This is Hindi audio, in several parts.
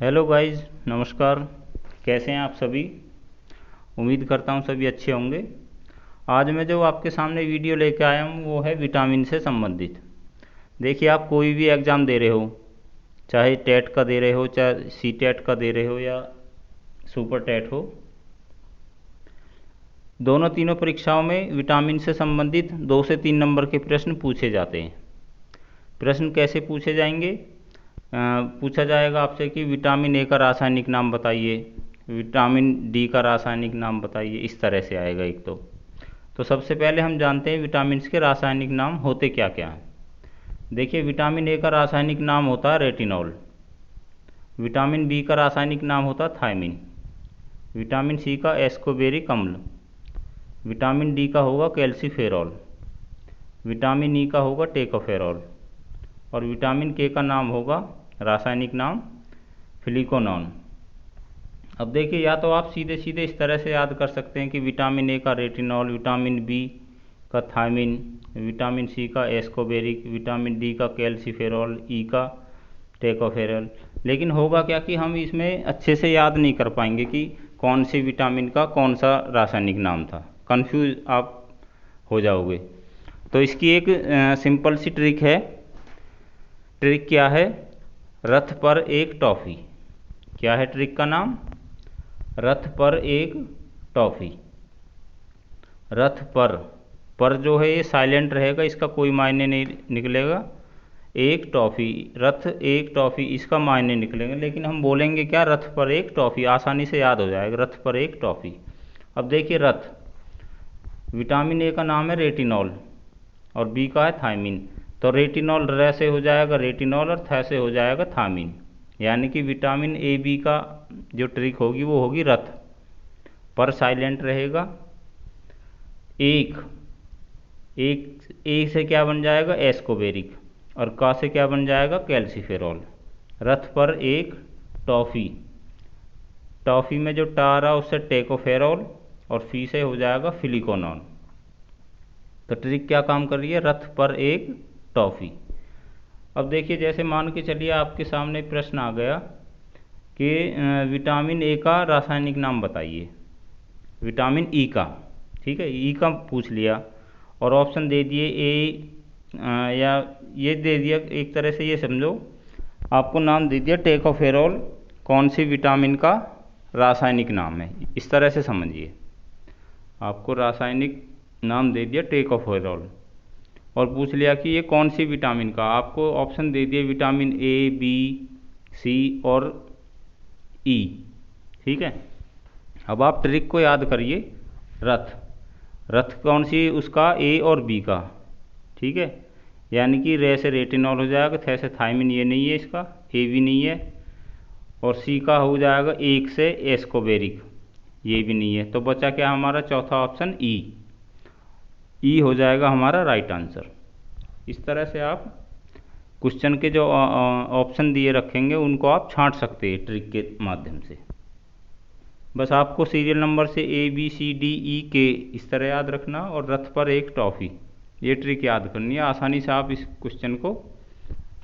हेलो गाइस, नमस्कार। कैसे हैं आप सभी? उम्मीद करता हूं सभी अच्छे होंगे। आज मैं जो आपके सामने वीडियो लेके आया हूं वो है विटामिन से संबंधित। देखिए, आप कोई भी एग्ज़ाम दे रहे हो, चाहे टेट का दे रहे हो, चाहे सी टेट का दे रहे हो या सुपर टेट हो, दोनों तीनों परीक्षाओं में विटामिन से संबंधित 2 से 3 नंबर के प्रश्न पूछे जाते हैं। प्रश्न कैसे पूछे जाएंगे? पूछा जाएगा आपसे कि विटामिन ए का रासायनिक नाम बताइए, विटामिन डी का रासायनिक नाम बताइए, इस तरह से आएगा एक तो सबसे पहले हम जानते हैं विटामिन के रासायनिक नाम होते क्या क्या हैं। देखिए, विटामिन ए का रासायनिक नाम होता है रेटिनॉल, विटामिन बी का रासायनिक नाम होता है थायमिन, विटामिन सी का एस्कोर्बिक अम्ल, विटामिन डी का होगा कैल्सीफेरॉल, विटामिन ई का होगा टेकोफेरॉल और विटामिन के का नाम होगा रासायनिक नाम फ्लिकोनॉन। अब देखिए, या तो आप सीधे सीधे इस तरह से याद कर सकते हैं कि विटामिन ए का रेटिनॉल, विटामिन बी का थायमिन, विटामिन सी का एस्कोर्बिक, विटामिन डी का कैल्सीफेरॉल, ई का टेकोफेरॉल। लेकिन होगा क्या कि हम इसमें अच्छे से याद नहीं कर पाएंगे कि कौन सी विटामिन का कौन सा रासायनिक नाम था, कंफ्यूज आप हो जाओगे। तो इसकी एक सिंपल सी ट्रिक है। ट्रिक क्या है? रथ पर एक टॉफ़ी। क्या है ट्रिक का नाम? रथ पर एक टॉफ़ी। रथ पर जो है ये साइलेंट रहेगा, इसका कोई मायने नहीं निकलेगा। एक टॉफ़ी, रथ एक टॉफ़ी, इसका मायने निकलेंगे, लेकिन हम बोलेंगे क्या? रथ पर एक टॉफ़ी, आसानी से याद हो जाएगा, रथ पर एक टॉफ़ी। अब देखिए, रथ, विटामिन ए का नाम है रेटिनॉल और बी का है थायमिन, तो रेटिनॉल र से हो जाएगा रेटिनॉल और थ से हो जाएगा थामिन। यानी कि विटामिन ए बी का जो ट्रिक होगी वो होगी रथ पर साइलेंट रहेगा। एक ए से क्या बन जाएगा? एस्कोर्बिक और का से क्या बन जाएगा? कैल्सीफेरॉल। रथ पर एक टॉफ़ी, टॉफ़ी में जो टा रहा उससे टेकोफेरॉल और फी से हो जाएगा फ्लिकोनॉन। तो ट्रिक क्या काम कर रही है? रथ पर एक टॉफ़ी। अब देखिए, जैसे मान के चलिए आपके सामने प्रश्न आ गया कि विटामिन ए का रासायनिक नाम बताइए, विटामिन ई का, ठीक है, ई का पूछ लिया और ऑप्शन दे दिए ए, या ये दे दिया, एक तरह से ये समझो आपको नाम दे दिया टेकोफेरॉल, कौन सी विटामिन का रासायनिक नाम है, इस तरह से समझिए। आपको रासायनिक नाम दे दिया टेकोफेरॉल और पूछ लिया कि ये कौन सी विटामिन का, आपको ऑप्शन दे दिए विटामिन ए, बी, सी और ई, ठीक है। अब आप ट्रिक को याद करिए। रथ, रथ कौन सी? उसका ए और बी का, ठीक है, यानी कि रे से रेटिनॉल हो जाएगा, थे से थायमिन, ये नहीं है, इसका ए भी नहीं है, और सी का हो जाएगा एक से एस्कोर्बिक, ये भी नहीं है। तो बचा क्या हमारा? चौथा ऑप्शन ई हो जाएगा हमारा राइट आंसर। इस तरह से आप क्वेश्चन के जो ऑप्शन दिए रखेंगे उनको आप छांट सकते हैं ट्रिक के माध्यम से। बस आपको सीरियल नंबर से A B C D E के इस तरह याद रखना और रथ पर एक टॉफ़ी, ये ट्रिक याद करनी है। आसानी से आप इस क्वेश्चन को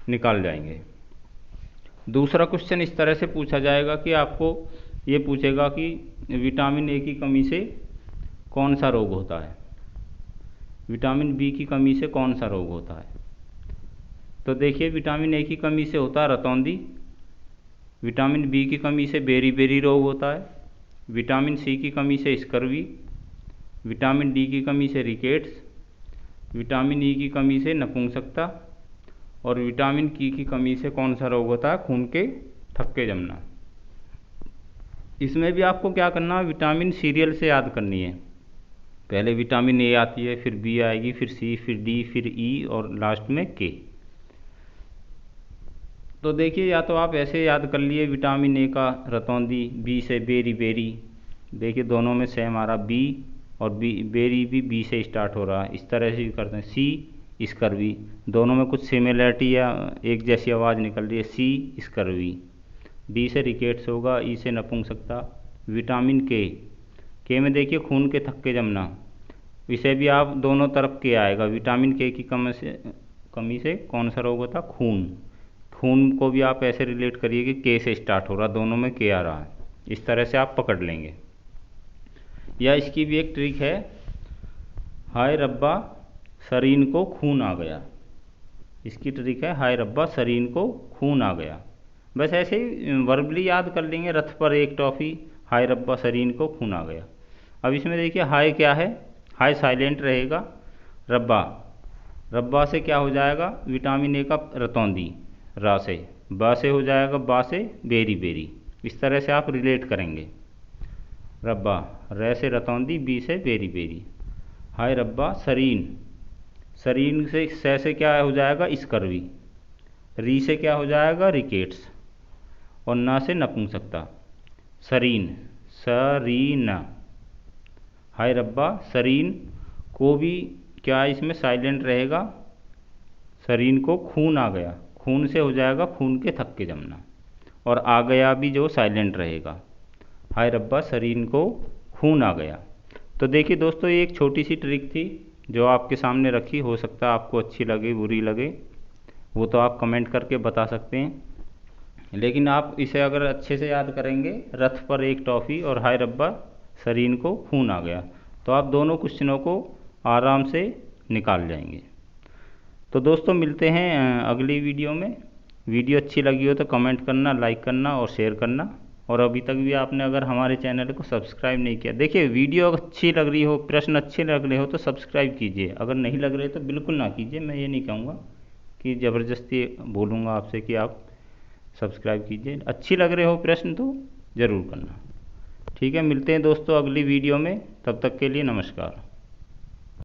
निकाल जाएंगे। दूसरा क्वेश्चन इस तरह से पूछा जाएगा कि आपको ये पूछेगा कि विटामिन ए की कमी से कौन सा रोग होता है, विटामिन बी की कमी से कौन सा रोग होता है। तो देखिए, विटामिन ए की कमी से होता है रतौंधी, विटामिन बी की कमी से बेरी रोग होता है, विटामिन सी की कमी से स्कर्वी, विटामिन डी की कमी से रिकेट्स, विटामिन ई की कमी से नपुंसकता और विटामिन की कमी से कौन सा रोग होता है? खून के थक्के जमना। इसमें भी आपको क्या करना है? विटामिन सीरियल से याद करनी है। पहले विटामिन ए आती है, फिर बी आएगी, फिर सी, फिर डी, फिर ई और लास्ट में के। तो देखिए, या तो आप ऐसे याद कर लिए विटामिन ए का रतौंधी, बी से बेरी, देखिए दोनों में सेम आ रहा, बी और बी, बेरी भी बी से स्टार्ट हो रहा है, इस तरह से करते हैं। सी स्कर्वी, दोनों में कुछ सिमिलरिटी या एक जैसी आवाज़ निकल रही है, सी स्कर्वी। डी से रिकेट्स होगा, ई से नपुंसकता। विटामिन के में देखिए खून के थक्के जमना, इसे भी आप दोनों तरफ के आएगा। विटामिन के की कमी से कौन सा रोग होता? खून को भी आप ऐसे रिलेट करिए कि के से स्टार्ट हो रहा, दोनों में के आ रहा है, इस तरह से आप पकड़ लेंगे। या इसकी भी एक ट्रिक है, हाय रब्बा सरीन को खून आ गया। इसकी ट्रिक है हाय रब्बा सरीन को खून आ गया। बस ऐसे ही वर्बली याद कर लेंगे, रथ पर एक टॉफ़ी, हाय रब्बा सरीन को खून आ गया। अब इसमें देखिए हाय क्या है, हाय साइलेंट रहेगा, रब्बा, रब्बा से क्या हो जाएगा, विटामिन ए का रतौंदी, रा से, बा से हो जाएगा बा से बेरी बेरी। इस तरह से आप रिलेट करेंगे, रब्बा, रे से रतौंदी, बी से बेरी बेरी। हाय रब्बा सरीन, सरीन से क्या हो जाएगा, स्कर्वी, री से क्या हो जाएगा, रिकेट्स, और ना से नपुंसकता, सरीन, सरीन। हाय रब्बा सरीन को भी क्या इसमें साइलेंट रहेगा, सरीन को खून आ गया, खून से हो जाएगा खून के थक्के जमना, और आ गया भी जो साइलेंट रहेगा, हाय रब्बा सरीन को खून आ गया। तो देखिए दोस्तों, ये एक छोटी सी ट्रिक थी जो आपके सामने रखी, हो सकता है आपको अच्छी लगे बुरी लगे, वो तो आप कमेंट करके बता सकते हैं। लेकिन आप इसे अगर अच्छे से याद करेंगे, रथ पर एक टॉफ़ी और हाय रब्बा सरीन को खून आ गया, तो आप दोनों क्वेश्चनों को आराम से निकाल जाएंगे। तो दोस्तों मिलते हैं अगली वीडियो में। वीडियो अच्छी लगी हो तो कमेंट करना, लाइक करना और शेयर करना। और अभी तक भी आपने अगर हमारे चैनल को सब्सक्राइब नहीं किया, देखिए वीडियो अच्छी लग रही हो, प्रश्न अच्छे लग रहे हो तो सब्सक्राइब कीजिए, अगर नहीं लग रहे तो बिल्कुल ना कीजिए। मैं ये नहीं कहूँगा कि ज़बरदस्ती बोलूँगा आपसे कि आप सब्सक्राइब कीजिए, अच्छी लग रहे हो प्रश्न तो ज़रूर करना। ठीक है, मिलते हैं दोस्तों अगली वीडियो में, तब तक के लिए नमस्कार।